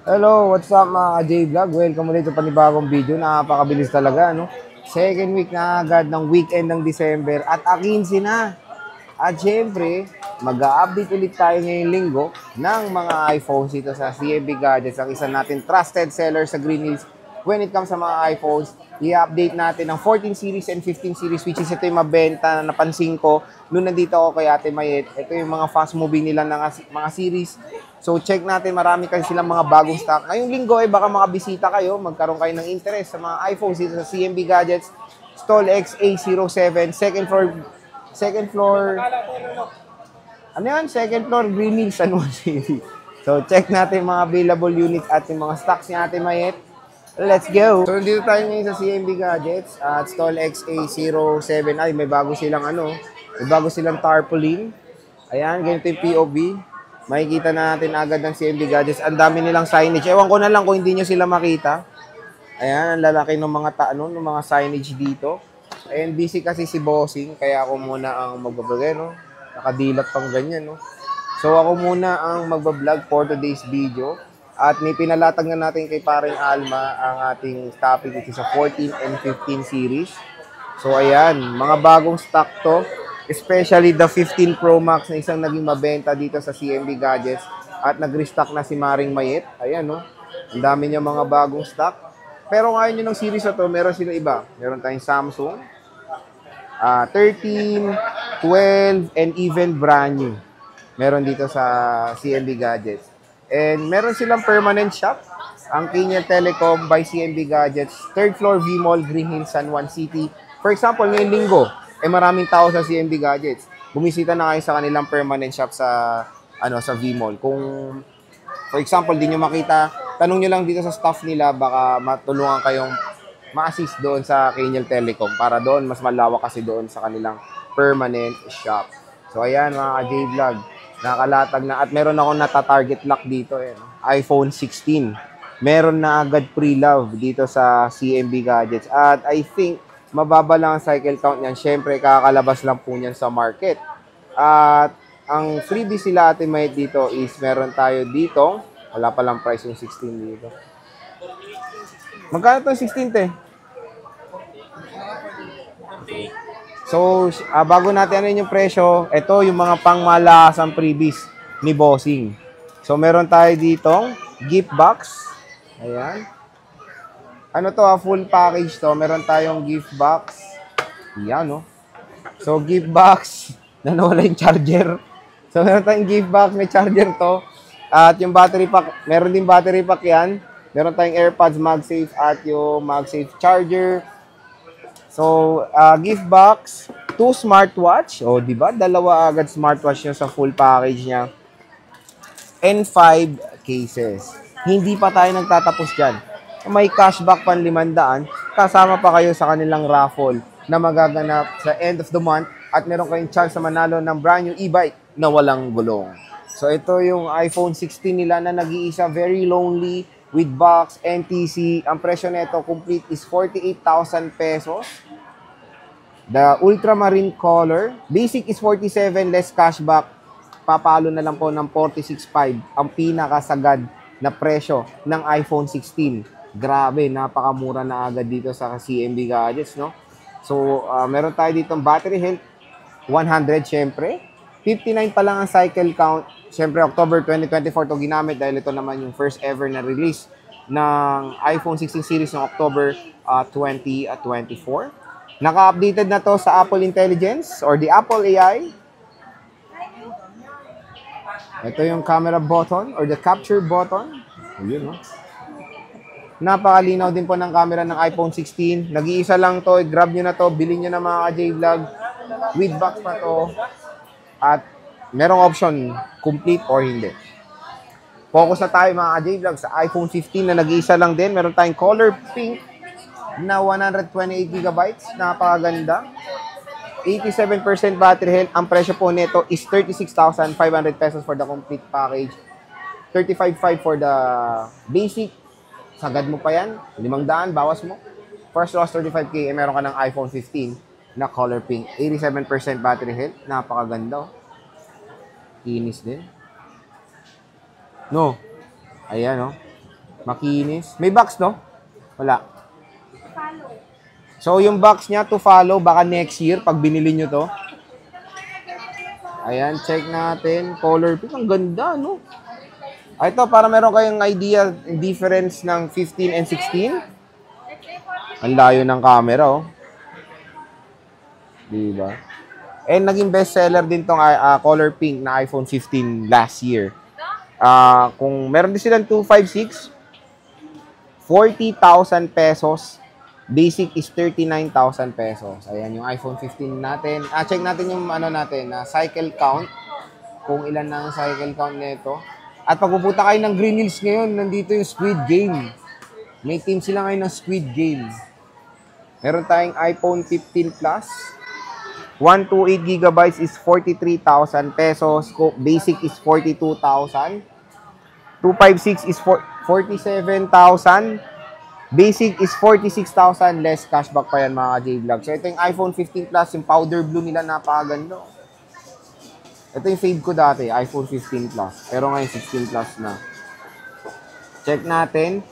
Hello, what's up mga J-Vlog? Welcome ulit sa panibagong video. Napakabilis talaga, no? Second week na agad ng weekend ng December at 15 na. At syempre, mag-a-update ulit tayo ngayong linggo ng mga iPhones dito sa CMB Gadgets, ang isa natin trusted seller sa Green Hills. When it comes sa mga iPhones, i-update natin ang 14 series and 15 series, which is ito yung mabenta na napansin ko noon nandito ako kay Ate Mayet. Ito yung mga fast moving nila ng mga series. So check natin, marami kasi silang mga bagong stock. Ngayong linggo baka makabisita kayo, magkaroon kayo ng interest sa mga iPhones dito sa CMB Gadgets, Stall XA07, second floor, ano yan? Second floor, Green Hills, San Juan City. So, check natin mga available units at yung mga stocks ni Ate Mayet. Let's go! So, dito tayo ngayon sa CMB Gadgets at Stall XA07. Ay, may bago silang may bago silang tarpaulin. Ayan, ganito yung POV. Makikita natin agad ng CMB Gadgets. Ang dami nilang signage. Ewan ko na lang kung hindi nyo sila makita. Ayan, ang lalaki ng ng mga signage dito. Ayan, busy kasi si Bossing, kaya ako muna ang magbablog, no? Nakadilat pang ganyan, no? So, ako muna ang magbablog for today's video. At may pinalatag na natin kay paring Alma ang ating topic, which is sa 14 and 15 series. So, ayan, mga bagong stock to. Especially the 15 Pro Max na isang naging mabenta dito sa CMB Gadgets. At nag-restock na si Maring Mayet. Ayan, no? Ang dami niya mga bagong stock. Pero ngayon yun ng series na to, meron sila iba. Meron tayong Samsung, 13, 12, and even brand new. Meron dito sa CMB Gadgets. And meron silang permanent shop, ang Kenya Telecom by CMB Gadgets, third floor V-Mall, Green Hills, San Juan City. For example, ngayong linggo, maraming tao sa CMB Gadgets. Bumisita na kayo sa kanilang permanent shop sa V-Mall. Kung for example, di nyo makita, tanong nyo lang dito sa staff nila, baka matulungan kayong ma-assist doon sa Kenyal Telecom para doon, mas malawak kasi doon sa kanilang permanent shop. So, ayan mga ka-J-Vlog, nakalatag na. At meron ako nata-target lock dito, iPhone 16. Meron na agad pre-love dito sa CMB Gadgets. At I think, mababa lang ang cycle count niyan. Siyempre, kakalabas lang po niyan sa market. At ang freebie sila Ate Mayet dito is meron tayo dito. Wala pa lang price yung 16 dito. Magkano itong 16, te? So, bago natin ano yung presyo, ito yung mga pangmalasang freebies ni Bossing. So, meron tayo dito, gift box. Ayan. Ano to, full package to. Meron tayong gift box. Yan, no? So, gift box. Nawala yung charger. So, meron tayong gift box. May charger to. At yung battery pack, meron din battery pack yan. Meron tayong AirPods MagSafe at yung MagSafe charger. So, gift box, 2 smartwatch. O, di ba? Dalawa agad smartwatch niya sa full package niya. And 5 cases. Hindi pa tayo nagtatapos dyan. May cashback pan 500. Kasama pa kayo sa kanilang raffle na magaganap sa end of the month. At meron kayong chance na manalo ng brand new e-bike na walang gulong. So, ito yung iPhone 16 nila na nag-iisa, very lonely, with box, NTC. Ang presyo nito complete is 48,000 pesos. The ultramarine color, basic is 47, less cashback. Papalo na lang po ng 46.5 ang pinakasagad na presyo ng iPhone 16. Grabe, napakamura na agad dito sa CMB Gadgets, no? So, meron tayo dito battery health, 100 syempre. 59 pa lang ang cycle count. Siyempre, October 2024 to ginamit dahil ito naman yung first ever na release ng iPhone 16 series ng October 2024. Naka-updated na to sa Apple Intelligence or the Apple AI. Ito yung camera button or the capture button. Ayun, no? Napakalinaw din po ng camera ng iPhone 16. Nag-iisa lang to. Grab nyo na to. Bilhin nyo na mga J-Vlog. With box pa to. At merong option, complete or hindi. Focus na tayo mga J-Vlog sa iPhone 15 na nag-iisa lang din. Meron tayong color pink na 128GB. Napakaganda. 87% battery health. Ang presyo po nito is 36,500 pesos for the complete package. 35,500 for the basic. Sagad mo pa yan. 500, bawas mo. First loss 35K, meron ka ng iPhone 15 na color pink. 87% battery health. Napakaganda. Kinis din. No. Ayan, no. Makinis. May box, no? Wala. So, yung box niya to follow, baka next year, pag binili nyo to. Ayan, check natin. Color pink. Ang ganda, no? Ito, para meron kayong idea, difference ng 15 and 16. Ang layo ng camera, oh. Diba? And naging bestseller din tong color pink na iPhone 15 last year. Kung meron din silang 256, 40,000 pesos. Basic is 39,000 pesos. Ayan yung iPhone 15 natin. Check natin yung cycle count. Kung ilan na ang cycle count nito. At pag pupunta kayo ng Green Hills ngayon, nandito yung Squid Game. May team sila ngayon ng Squid Game. Meron tayong iPhone 15 Plus. 128 GB is 43,000 pesos. Basic is 42,000. 256 is 47,000. Basic is 46,000, less cashback pa yan mga J-Vlog. So ito yung iPhone 15 Plus, yung powder blue nila, napakaganda. Ito yung fave ko dati, iPhone 15 Plus. Pero ngayon 16 Plus na. Check natin.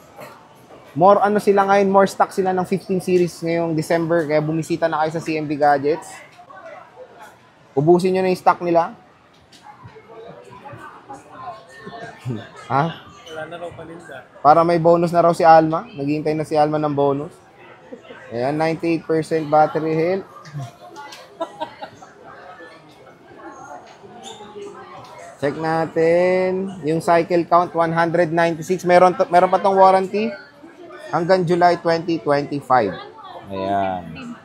More sila ngayon, more stock sila ng 15 series ngayong December. Kaya bumisita na kayo sa CMB Gadgets. Ubusin nyo na yung stock nila. Ha? Wala na raw paninda. Para may bonus na raw si Alma. Naghihintay na si Alma ng bonus. Ayan, 98% battery health. Check natin. Yung cycle count, 196. Meron pa tong warranty hanggang July 2025. Ayan.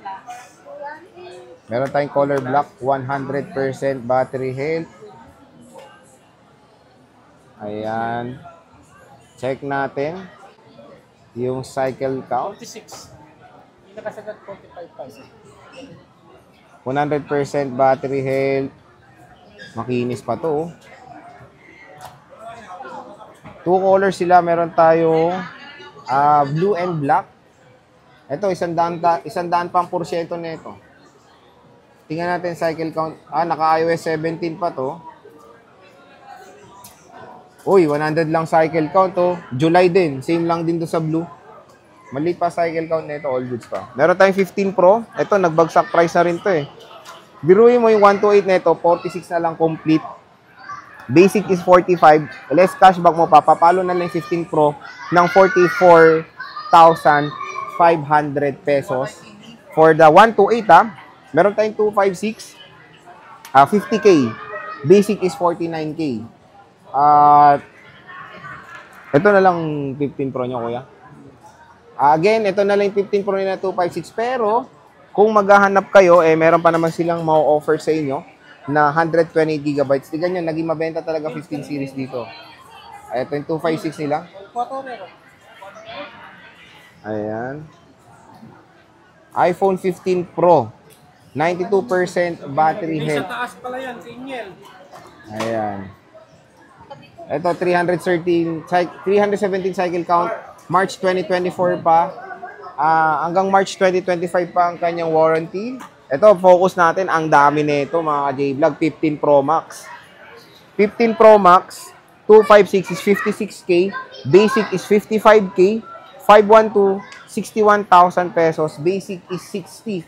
Meron tayong color black, 100% battery health. Ayan. Check natin yung cycle count. 46. Hindi nakasagat 45 pesos. 100% battery health. Makinis pa to. Two colors sila. Meron tayo blue and black. Ito, 100 pang porsyento nito. Tingnan natin cycle count. Naka-iOS 17 pa to. Uy, 100 lang cycle count, oh. July din. Same lang din to sa blue. Maliit pa cycle count nito, all goods pa. Meron tayong 15 Pro. Ito, nagbagsak price na rin to, eh. Biruin mo yung 128 nito, 46 na lang complete. Basic is 45. Less cashback mo pa. Papalo na lang 15 Pro ng 44,500 pesos. For the 128, meron tayong 256. 50K. Basic is 49K. Ito na lang 15 Pro nyo, kuya. Again, ito na lang 15 Pro na 256. Pero, kung maghahanap kayo, meron pa naman silang ma-offer sa inyo na 128 GB. Tignan nyo, naging mabenta talaga 15 series dito. Ito yung 256 nila. Ayan. iPhone 15 Pro. 92% battery health. Sa taas pala yan, Daniel. Ayan. Ito, 317 cycle count. March 2024 pa. Hanggang March 2025 pa ang kanyang warranty. Ito, focus natin. Ang dami nito mga J-Vlog. 15 Pro Max. 15 Pro Max. 256 is 56K. Basic is 55K. 512, 61,000 pesos. Basic is 60,000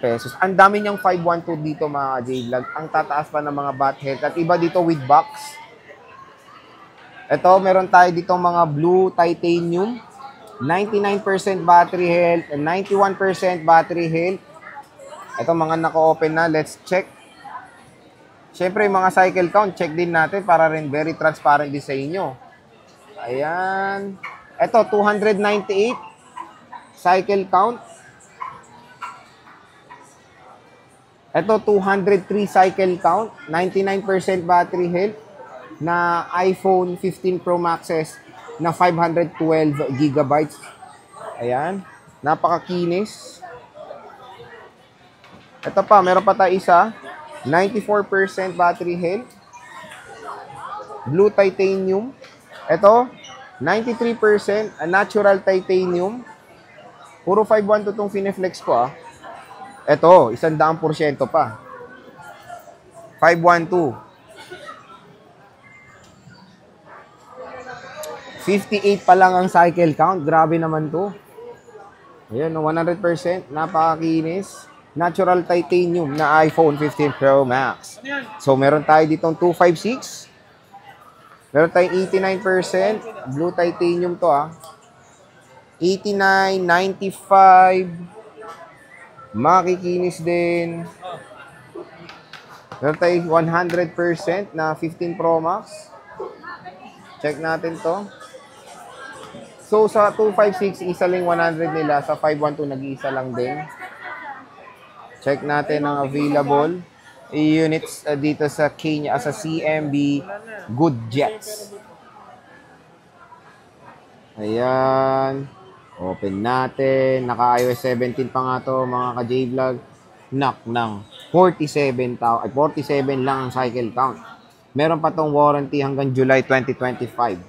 pesos. Ang dami niyang 512 dito mga J-Vlog. Ang tataas pa ng mga bat health. At iba dito with box. Ito, meron tayo dito mga blue titanium. 99% battery health and 91% battery health. Ito, mga naka-open na. Let's check. Siyempre, mga cycle count, check din natin para rin very transparent din sa inyo. Ayan. Ito, 298 cycle count. Ito, 203 cycle count. 99% battery health na iPhone 15 Pro Maxes na 512 GB. Ayan. Napakakinis. Ito pa, meron pa tayo isa. 94% battery health. Blue titanium. Ito, 93% natural titanium. Puro 512 itong Fineflex ko, Ito, 100% pa. 512. 58 pa lang ang cycle count. Grabe naman to. Ayan, 100%. Napakakinis. Natural titanium na iPhone 15 Pro Max. So, meron tayo ditong 256. Meron tayong 89%. Blue titanium to, 89, 95. Makikinis din. Meron tayong 100% na 15 Pro Max. Check natin to. So, sa 256, isa lang 100 nila. Sa 512, nag-iisa lang din. Check natin ang available units dito sa Kenya, sa CMB Good Jets. Ayan. Open natin. Naka-iOS 17 pa nga to, mga ka-J-Vlog. Knock ng 47 lang ang cycle count. Meron pa tong warranty hanggang July 2025.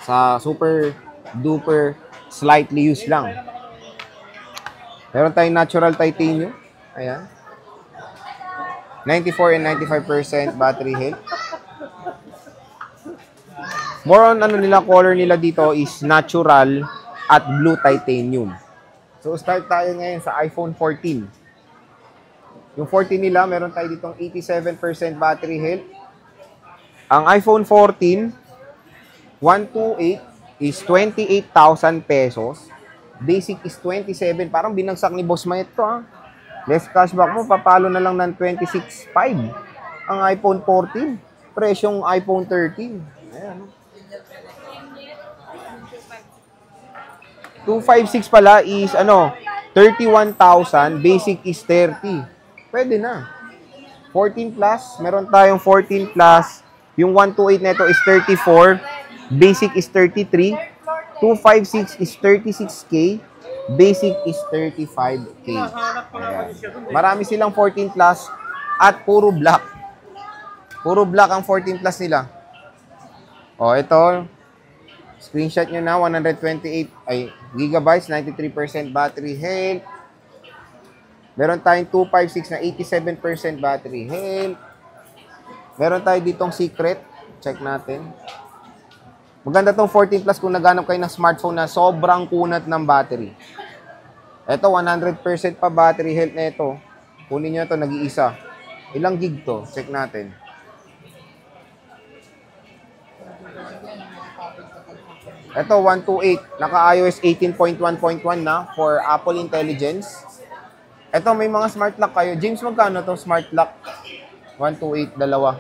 Sa super duper slightly used lang. Meron tayong natural titanium. Ayan. 94 and 95% battery health. More on nila color nila dito is natural at blue titanium. So start tayo ngayon sa iPhone 14. Yung 14 nila, meron tayo ditong 87% battery health. Ang iPhone 14 128 is 28,000 pesos. Basic is 27. Parang binagsak ni Boss Mayet to, Less cashback mo, papalo na lang ng 26.5 ang iPhone 14. Presyong iPhone 13. Ayan. 256 pala is 31,000. Basic is 30. Pwede na. 14 plus. Meron tayong 14 plus. Yung 128 neto is 34. Basic is 33. 256 is 36K. Basic is 35K. Ayan. Marami silang 14 plus at puro black. Puro black ang 14 plus nila. O, ito. Screenshot nyo na. 128 gigabytes, 93% battery health. Meron tayong 256 na 87% battery health. Meron tayo ditong secret. Check natin. Maganda tong 14 plus kung naghanap kayo ng smartphone na sobrang kunat ng battery. Ito, 100% pa battery health na ito. Kunin nyo ito, nag-iisa. Ilang gig to? Check natin. Ito, 128. Naka-iOS 18.1.1 na for Apple Intelligence. Ito, may mga smart lock kayo. James, magkano itong smart lock? 128, dalawa.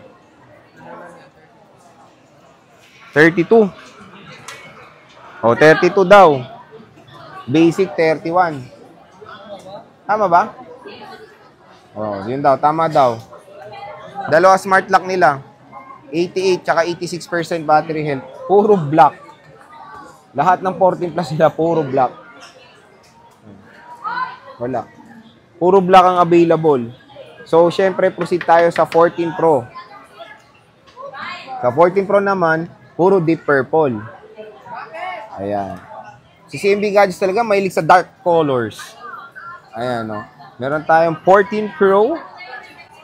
32. O, 32 daw. Basic, 31. Tama ba? O, yun daw. Tama daw. Dalawa smart lock nila. 88 tsaka 86% battery health. Puro black. Lahat ng 14 plus nila, puro black. Wala. Puro black ang available. So, syempre, proceed tayo sa 14 Pro. Sa 14 Pro naman, puro deep purple. Ayan. Si CMB Gadgets talaga mahilig sa dark colors. Ayan, no. Meron tayong 14 Pro.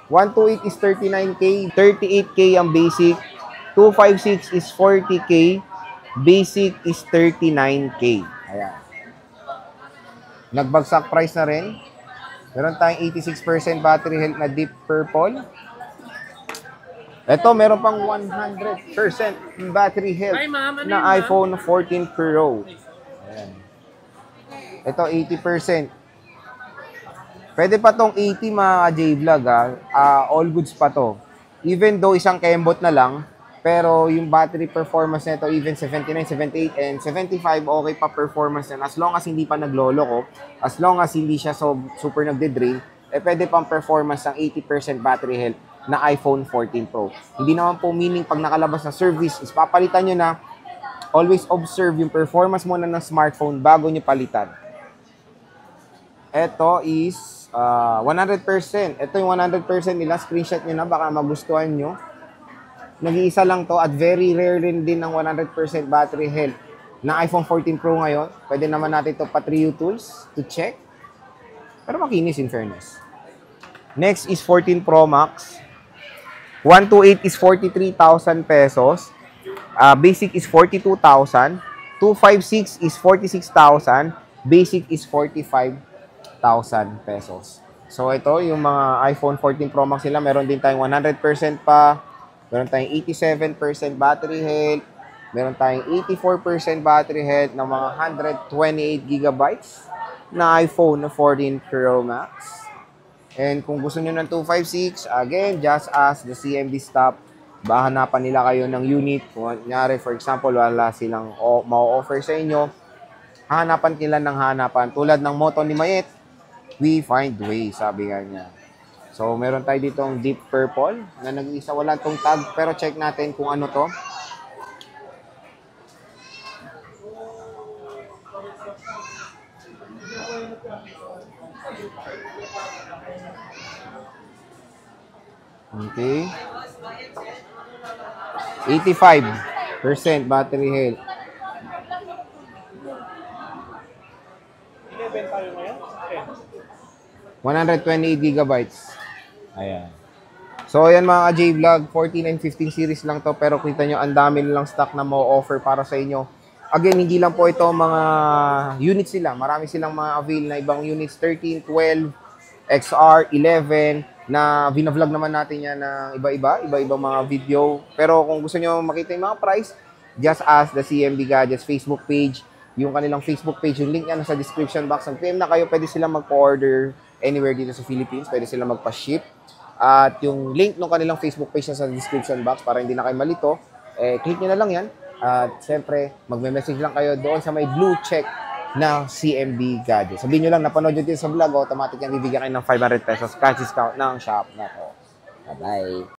128 is 39K. 38K ang basic. 256 is 40K. Basic is 39K. Ayan. Nagbagsak price na rin. Meron tayong 86% battery health na deep purple. Ito, meron pang 100% battery health na iPhone 14 Pro. Ayan. Ito, 80%. Pwede pa tong 80 mga J-Vlog, all goods pa to. Even though isang kembot na lang, pero yung battery performance nito, even 79, 78, and 75, okay pa performance yan. As long as hindi pa nagloloko, as long as hindi siya super nagde-drain, pwede pang performance ng 80% battery health na iPhone 14 Pro. Hindi naman po meaning pag nakalabas na service is papalitan nyo na. Always observe yung performance muna ng smartphone bago nyo palitan. Ito is 100%. Ito yung 100% nila. Screenshot nyo na, baka magustuhan nyo. Nag-iisa lang to at very rare rin din ng 100% battery health na iPhone 14 Pro ngayon. Pwede naman natin ito pa-Trio Tools to check. Pero makinis in fairness. Next is 14 Pro Max. 128 is 43,000 pesos. Basic is 42,000. 256 is 46,000. Basic is 45,000 pesos. So, ito, yung mga iPhone 14 Pro Max nila, meron din tayong 100% pa. Meron tayong 87% battery health. Meron tayong 84% battery health ng mga 128 gigabytes na iPhone 14 Pro Max. And kung gusto nyo ng 256, again, just ask the CMB staff. Hanapan nila kayo ng unit. Kung nyari, for example, wala silang ma-offer sa inyo, hanapan nila ng hanapan. Tulad ng moto ni Mayet, we find way, sabi nga niya. So, meron tayo ditong deep purple na nag-isa, wala tong tag, pero check natin kung ano to. Okay. 85% battery health. 11 tayo ngayon? 128 gigabytes. Ayan. So, ayan mga ka-J-Vlog, 14 and 15 series lang to, pero kita nyo, ang dami nilang stock na mo-offer para sa inyo. Again, hindi lang po ito mga units sila. Marami silang mga avail na ibang units, 13, 12, XR, 11, na vinavlog naman natin yan ng iba-ibang mga video. Pero kung gusto nyo makita yung mga price, just ask the CMB Gadgets Facebook page. Yung kanilang Facebook page, yung link yan sa description box. Ang PM na kayo, pwede silang mag-order anywhere dito sa Philippines. Pwede silang magpa-ship. At yung link ng kanilang Facebook page na sa description box para hindi na kayo malito, click nyo na lang yan. At siyempre, magme-message lang kayo doon sa may blue check na CMB Gadgets. Sabihin nyo lang, napanood nyo dito sa vlog, automatic yan bibigyan kayo ng 500 pesos cash discount ng shop na to. Bye-bye!